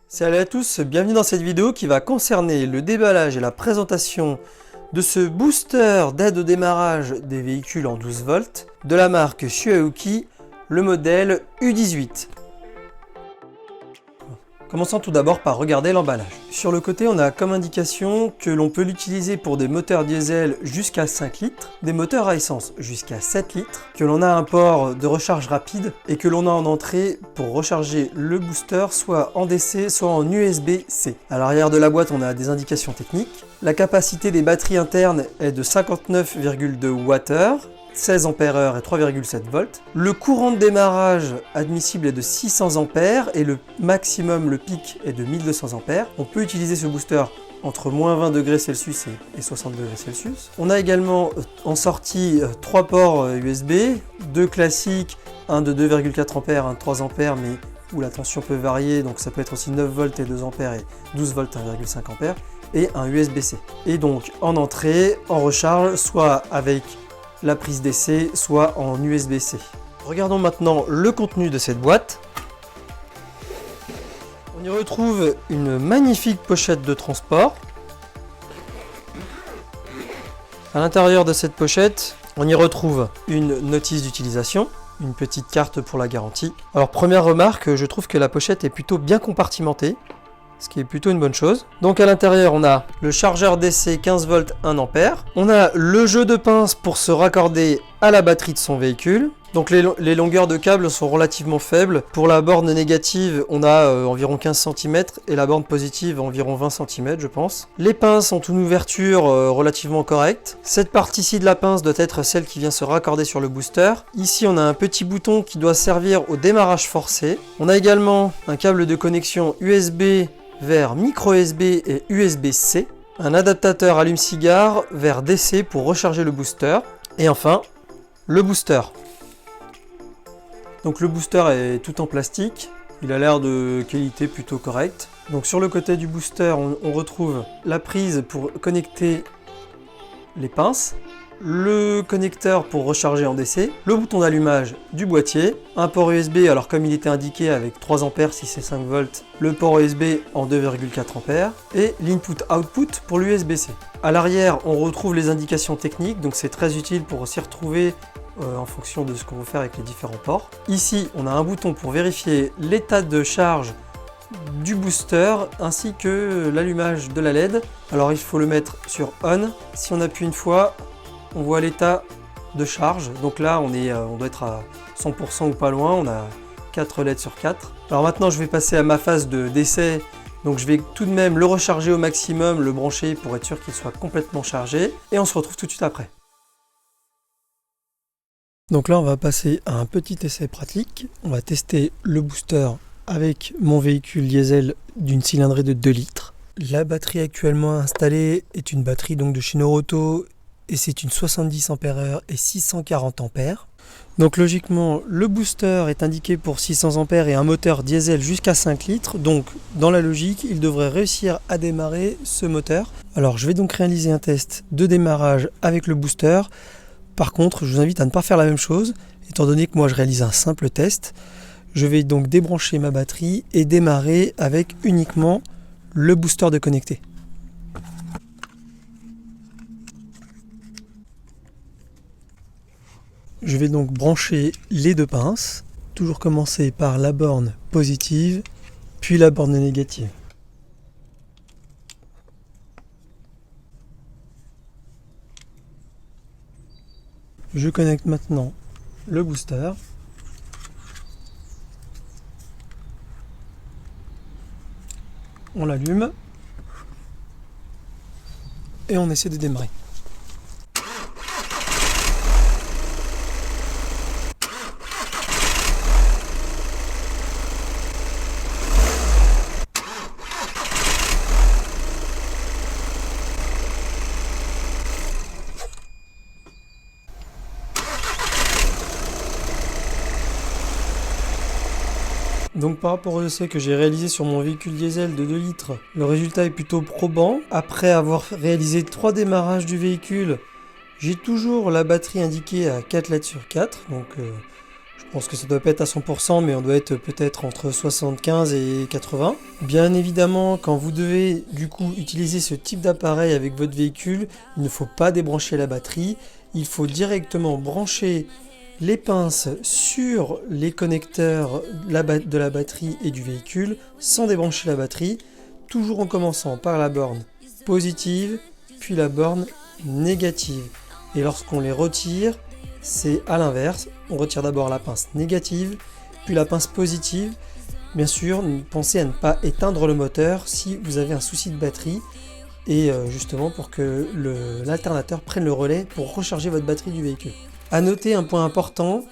Salut à tous, bienvenue dans cette vidéo qui va concerner le déballage et la présentation de ce booster d'aide au démarrage des véhicules en 12 volts de la marque Shuaoki, le modèle U18. Commençons tout d'abord par regarder l'emballage. Sur le côté, on a comme indication que l'on peut l'utiliser pour des moteurs diesel jusqu'à 5 litres, des moteurs à essence jusqu'à 7 litres, que l'on a un port de recharge rapide et que l'on a en entrée pour recharger le booster soit en DC, soit en USB-C. À l'arrière de la boîte, on a des indications techniques. La capacité des batteries internes est de 59,2 Wh, 16 ampères et 3,7 volts. Le courant de démarrage admissible est de 600 ampères et le maximum, le pic, est de 1200 ampères. On peut utiliser ce booster entre moins 20 degrés Celsius et 60 degrés Celsius. On a également en sortie 3 ports USB, 2 classiques, un de 2,4 ampères, un de 3 ampères, mais où la tension peut varier, donc ça peut être aussi 9 volts et 2 ampères et 12 volts 1,5 ampères, et un USB-C. Et donc en entrée, en recharge, soit avec la prise DC, soit en USB-C. Regardons maintenant le contenu de cette boîte. On y retrouve une magnifique pochette de transport. À l'intérieur de cette pochette, on y retrouve une notice d'utilisation, une petite carte pour la garantie. Alors première remarque, je trouve que la pochette est plutôt bien compartimentée, ce qui est plutôt une bonne chose. Donc à l'intérieur, on a le chargeur DC 15 volts 1 ampère. On a le jeu de pince pour se raccorder à la batterie de son véhicule. Donc les longueurs de câbles sont relativement faibles. Pour la borne négative, on a environ 15 cm et la borne positive environ 20 cm, je pense. Les pinces ont une ouverture relativement correcte. Cette partie-ci de la pince doit être celle qui vient se raccorder sur le booster. Ici, on a un petit bouton qui doit servir au démarrage forcé. On a également un câble de connexion USB vers micro USB et USB-C, un adaptateur allume-cigare vers DC pour recharger le booster, et enfin le booster. Donc le booster est tout en plastique, il a l'air de qualité plutôt correcte. Donc sur le côté du booster, on retrouve la prise pour connecter les pinces, le connecteur pour recharger en DC, le bouton d'allumage du boîtier, un port USB, alors comme il était indiqué avec 3 ampères, 6 et 5 volts, le port USB en 2,4 ampères et l'input-output pour l'USB-C. À l'arrière, on retrouve les indications techniques, donc c'est très utile pour s'y retrouver en fonction de ce qu'on veut faire avec les différents ports. Ici, on a un bouton pour vérifier l'état de charge du booster ainsi que l'allumage de la LED. Alors il faut le mettre sur on. Si on appuie une fois, on voit l'état de charge, donc là on doit être à 100% ou pas loin, on a 4 LED sur 4. Alors maintenant je vais passer à ma phase d'essai, donc je vais tout de même le recharger au maximum, le brancher pour être sûr qu'il soit complètement chargé, et on se retrouve tout de suite après. Donc là on va passer à un petit essai pratique, on va tester le booster avec mon véhicule diesel d'une cylindrée de 2 litres. La batterie actuellement installée est une batterie donc de chez Noroto, et c'est une 70 ampères et 640 ampères. Donc logiquement, le booster est indiqué pour 600 ampères et un moteur diesel jusqu'à 5 litres. Donc dans la logique, il devrait réussir à démarrer ce moteur. Alors je vais donc réaliser un test de démarrage avec le booster. Par contre, je vous invite à ne pas faire la même chose, étant donné que moi je réalise un simple test. Je vais donc débrancher ma batterie et démarrer avec uniquement le booster de connecté. Je vais donc brancher les deux pinces, toujours commencer par la borne positive, puis la borne négative. Je connecte maintenant le booster. On l'allume et on essaie de démarrer. Donc par rapport aux essais que j'ai réalisés sur mon véhicule diesel de 2 litres, le résultat est plutôt probant. Après avoir réalisé 3 démarrages du véhicule, j'ai toujours la batterie indiquée à 4 LED sur 4, donc je Je pense que ça doit pas être à 100%, mais on doit être peut-être entre 75 et 80. Bien évidemment, quand vous devez du coup utiliser ce type d'appareil avec votre véhicule, il ne faut pas débrancher la batterie. Il faut directement brancher les pinces sur les connecteurs de la batterie et du véhicule sans débrancher la batterie, toujours en commençant par la borne positive, puis la borne négative. Et lorsqu'on les retire, c'est à l'inverse. On retire d'abord la pince négative, puis la pince positive. Bien sûr, pensez à ne pas éteindre le moteur si vous avez un souci de batterie, et justement pour que l'alternateur prenne le relais pour recharger votre batterie du véhicule. A noter un point important,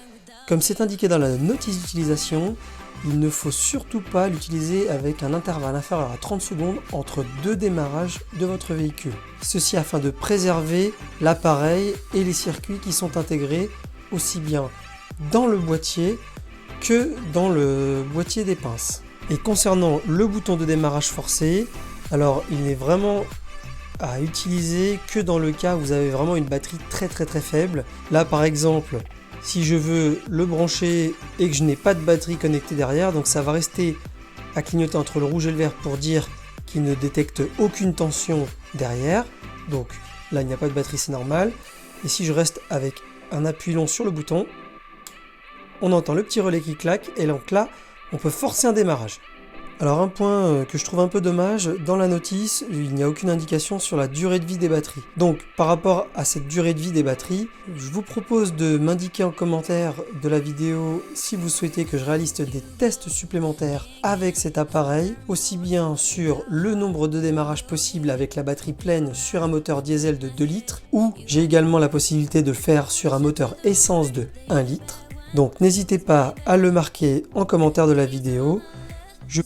comme c'est indiqué dans la notice d'utilisation, il ne faut surtout pas l'utiliser avec un intervalle inférieur à 30 secondes entre deux démarrages de votre véhicule. Ceci afin de préserver l'appareil et les circuits qui sont intégrés aussi bien dans le boîtier que dans le boîtier des pinces. Et concernant le bouton de démarrage forcé, alors il n'est vraiment à utiliser que dans le cas où vous avez vraiment une batterie très faible. Là par exemple, si je veux le brancher et que je n'ai pas de batterie connectée derrière, donc ça va rester à clignoter entre le rouge et le vert pour dire qu'il ne détecte aucune tension derrière. Donc là il n'y a pas de batterie, c'est normal. Et si je reste avec un appui long sur le bouton, on entend le petit relais qui claque et donc là on peut forcer un démarrage. Alors un point que je trouve un peu dommage, dans la notice, il n'y a aucune indication sur la durée de vie des batteries. Donc par rapport à cette durée de vie des batteries, je vous propose de m'indiquer en commentaire de la vidéo si vous souhaitez que je réalise des tests supplémentaires avec cet appareil, aussi bien sur le nombre de démarrages possibles avec la batterie pleine sur un moteur diesel de 2 litres, ou j'ai également la possibilité de le faire sur un moteur essence de 1 litre. Donc n'hésitez pas à le marquer en commentaire de la vidéo.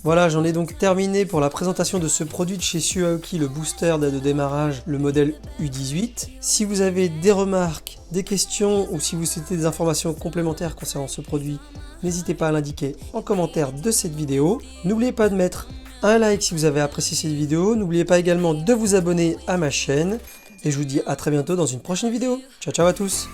Voilà, j'en ai donc terminé pour la présentation de ce produit de chez Suaoki, le booster d'aide de démarrage, le modèle U18. Si vous avez des remarques, des questions ou si vous souhaitez des informations complémentaires concernant ce produit, n'hésitez pas à l'indiquer en commentaire de cette vidéo. N'oubliez pas de mettre un like si vous avez apprécié cette vidéo. N'oubliez pas également de vous abonner à ma chaîne. Et je vous dis à très bientôt dans une prochaine vidéo. Ciao ciao à tous!